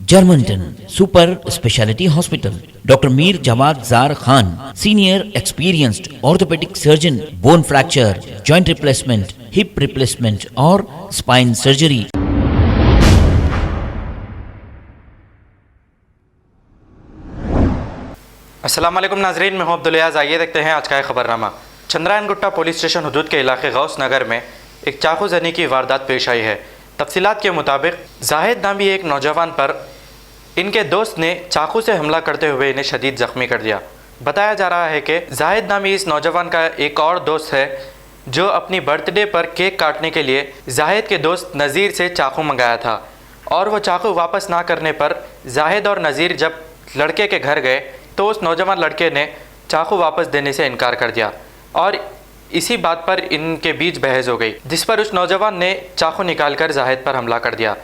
Germanton super speciality hospital, doctor Mir Jawad Jar Khan, senior experienced orthopaedic surgeon, bone fracture, joint replacement, hip replacement और spine surgery. अस्सलाम वालेकुम नाजरीन, मैं हूं अब्दुल याज़। आइए देखते हैं आज का खबरनामा। चंद्रायन गुट्टा पुलिस स्टेशन हदूद के इलाके गौस नगर में एक चाकू जनी की वारदात पेश आई है। तफसीलात के मुताबिक जाहिद नामी एक नौजवान पर इनके दोस्त ने चाकू से हमला करते हुए इन्हें शदीद ज़ख्मी कर दिया। बताया जा रहा है कि जाहिद नामी इस नौजवान का एक और दोस्त है जो अपनी बर्थडे पर केक काटने के लिए जाहिद के दोस्त नज़ीर से चाकू मंगाया था, और वो चाकू वापस ना करने पर जाहिद और नज़ीर जब लड़के के घर गए तो उस नौजवान लड़के ने चाकू वापस देने से इनकार कर दिया, और इसी बात पर इनके बीच बहस हो गई, जिस पर उस नौजवान ने चाकू निकालकर जाहिद पर हमला कर दिया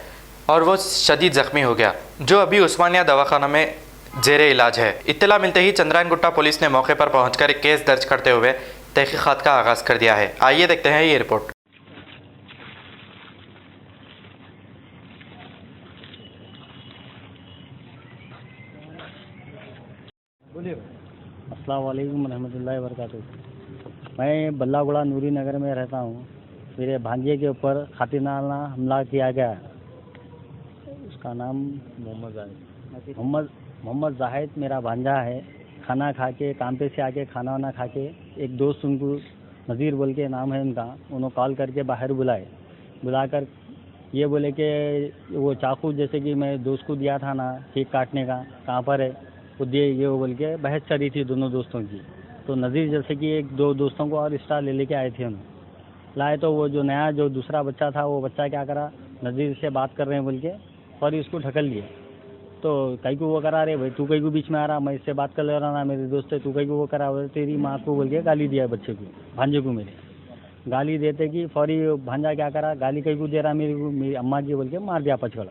और वो शदीद ज़ख्मी हो गया, जो अभी उस्मानिया दवाखाना में जेरे इलाज है। इत्तला मिलते ही चंद्रायन गुट्टा पुलिस ने मौके पर पहुंचकर एक केस दर्ज करते हुए तहकीकात का आगाज़ कर दिया है। आइए देखते हैं ये रिपोर्ट। अस्सलाम वालेकुम रहमतुल्लाहि व बरकातुहू। मैं बल्लागुड़ा नूरी नगर में रहता हूँ। मेरे भांजे के ऊपर खातिरदाराना हमला किया गया। उसका नाम मोहम्मद जाहिद मेरा भांजा है। खाना खा के, काम पे से आके खाना वाना खा के, एक दोस्त उनको नज़ीर बोल के नाम है उनका, उन्होंने कॉल करके बाहर बुलाकर ये बोले कि वो चाकू जैसे कि मैं दोस्त को दिया था ना केक काटने का, कहाँ पर है वो दिए, ये वो बोल के बहस करी थी दोनों दोस्तों की। तो नज़ीर जैसे कि एक दो दोस्तों को और एक्स्ट्रा लेके आए थे उन्होंने लाए, तो वो जो नया जो दूसरा बच्चा था वो बच्चा क्या करा, नज़ीर से बात कर रहे हैं बोल के और इसको ढकल लिए। तो कई को वो करा, रहे भाई तू कई को बीच में आ रहा, मैं इससे बात कर ले रहा ना, मेरे दोस्त है, तू कई को वो करा, तेरी माँ को बोल के गाली दिया बच्चे को, भांजे को। मेरे गाली देते कि फौरी भांजा क्या करा, गाली कई को दे रहा मेरे को, मेरी अम्मा जी बोल के मार दिया पचकड़।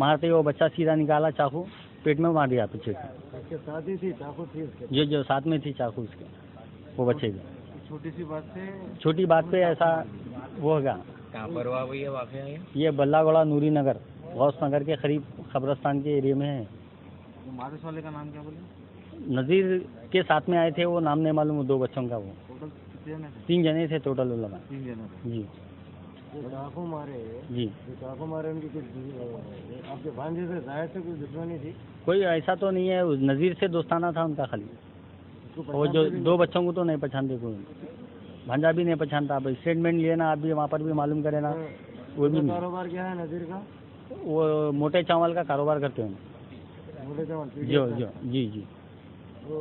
मारते ही वो बच्चा सीधा निकाला, चाकू पेट में मार दिया पीछे को। शादी थी, चाकू थी उसके? जो साथ में थी चाकू उसके, वो बच्चे की। छोटी बात पे ऐसा वो होगा। कहाँ पर हुआ ये वाक़या? ये बल्लागुड़ा नूरी नगर गौस नगर के करीब कब्रस्तान के एरिया में है। तो मारिस वाले का नाम क्या बोले? नज़ीर के साथ में आए थे, वो नाम नहीं मालूम, दो बच्चों का। वो टोटल कितने जने थे? 3 जने थे टोटल वो लगा। 3 जने थे जी जो चाकू मारे। जी जो चाकू मारे उनकी कुछ आपके भांजे से जाहिर से कुछ दुश्मनी थी? कोई ऐसा तो नहीं है, नज़ीर से दोस्ताना था उनका खाली। वो जो 2 बच्चों को तो नहीं पहचानते कोई, भांजा भी नहीं पहचानता। अब स्टेटमेंट लिए ना, आप भी वहाँ पर भी मालूम करें ना। वो भी कारोबार क्या है नज़ीर का? वो मोटे चावल का कारोबार करते हैं। मोटे चावल? जो जी। तो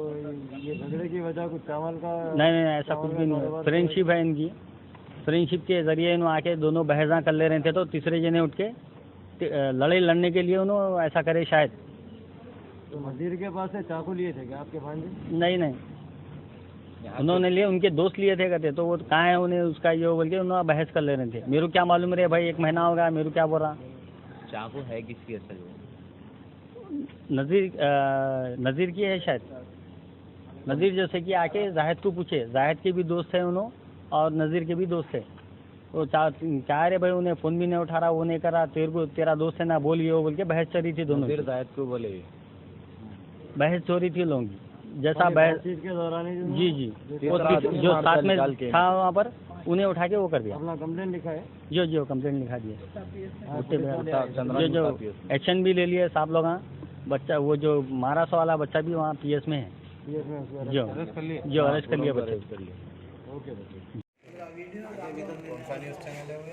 ये झगड़े की वजह कुछ चावल का? नहीं, ऐसा कुछ भी नहीं। फ्रेंडशिप है इनकी। फ्रेंडशिप के जरिए इन्होंने आके दोनों बहसा कर ले रहे थे, तो तीसरे जने उठ के लड़ाई लड़ने के लिए उन्होंने ऐसा करे शायद। तो नज़ीर के पास से चाकू लिए थे क्या आपके भांजे? नहीं, उन्होंने लिए, उनके दोस्त लिए थे कहते। तो वो कहाँ है, उन्हें उसका ये बोल के उन्होंने बहस कर ले रहे थे। मेरे को क्या मालूम रे भाई, 1 महीना हो गया, मेरे को क्या बोल रहा। चाकू है किसकी असल? नज़ीर की है शायद। नज़ीर जैसे कि आके जाहिद को पूछे, जाहिद के भी दोस्त है उन्होंने और नज़ीर के भी दोस्त है। तो क्या रे भाई, उन्हें फ़ोन भी नहीं उठा रहा, वो नहीं करा, तेरा दोस्त है ना, बोल ये वो बोल के बहस चल रही थी दोनों। जाहिद को बोले बहस हो रही थी लोगों की, जैसा बहस के दौरान जी वो जो साथ में था वहाँ पर, उन्हें उठा के वो कर दिया। अपना कंप्लेंट लिखा है? जो कंप्लेंट लिखा दिया, जो एक्शन भी ले लिए साहब लोग। बच्चा वो जो महाराष्ट्र वाला बच्चा भी वहाँ PS में है, जो अरेस्ट कर लिया बच्चे। ओके। कौन सा न्यूज़ चैनल है वो?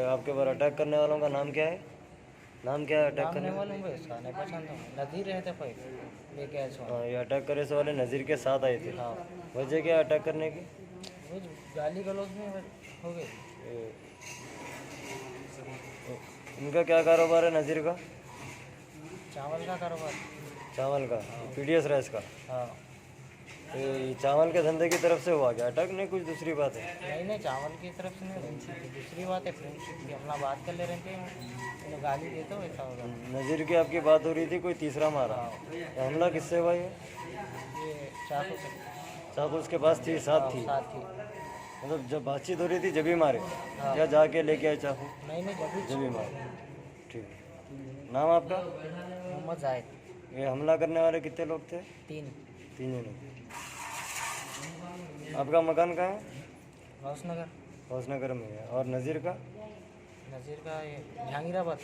आपके ऊपर अटैक करने वालों का नाम क्या है? नाम क्या है अटैक करने वालों का? नहीं पहचानता हूँ। नज़ीर रहते लेके आए। हाँ, ये अटैक करे से वाले नज़ीर के साथ आए थे। हाँ। वजह क्या अटैक करने की? वो गाली गलौज में हो गए। इनका क्या कारोबार है नज़ीर का? चावल का कारोबार। चावल का? PDS राइस का? हाँ। तो ये चावल के धंधे की तरफ से हुआ क्या अटैक? नहीं कुछ दूसरी बात है? नहीं, चावल की तरफ से नहीं, दूसरी बात है फ्रेंडशिप की। अपना बात कर ले रहे थे, तो गाली देते हो ऐसा होगा। नज़ीर की आपकी बात हो रही थी, कोई तीसरा मारा? हमला किससे हुआ ये? चाकू से चाकू उसके पास थी, साथ थी? साथ थी। मतलब जब बातचीत हो रही थी जब ही मारे या जाके लेके आए चाकू? नहीं नहीं जब ही मारे। ठीक है। नाम आपका? मोहम्मद जाहिद। ये हमला करने वाले कितने लोग थे? 3 जने। आपका मकान कहाँ है? गौसनगर। गौसनगर में है। और नज़ीर का? नज़ीर का ये जहांगीराबाद।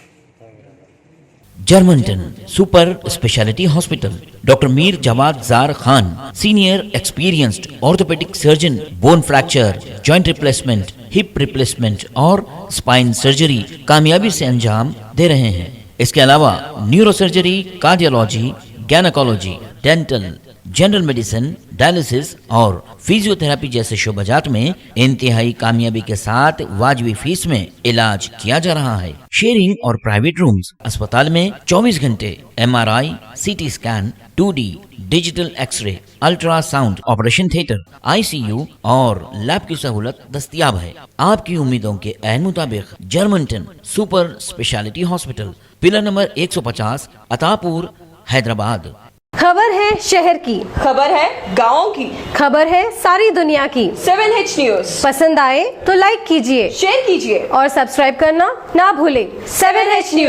जर्मनटन super speciality hospital, doctor Mir Jamat Jar Khan, senior experienced orthopaedic surgeon, bone fracture, joint replacement, hip replacement और स्पाइन सर्जरी कामयाबी से अंजाम दे रहे हैं। इसके अलावा neuro surgery, cardiology, gynaecology, dental, general medicine, dialysis और फिजियोथेरेपी जैसे शोबाजात में इंतहाई कामयाबी के साथ वाजबी फीस में इलाज किया जा रहा है। शेयरिंग और प्राइवेट रूम्स। अस्पताल में 24 घंटे MRI, CT scan, 2D digital x-ray, ultrasound, operation theatre, ICU और लैब की सहूलत दस्तयाब है। आपकी उम्मीदों के ऐन मुताबिक Germanton super speciality hospital, pillar number 150, Attapur, Hyderabad. खबर है शहर की, खबर है गाँव की, खबर है सारी दुनिया की। 7H न्यूज पसंद आए तो लाइक कीजिए, शेयर कीजिए और सब्सक्राइब करना ना भूलें। 7H news.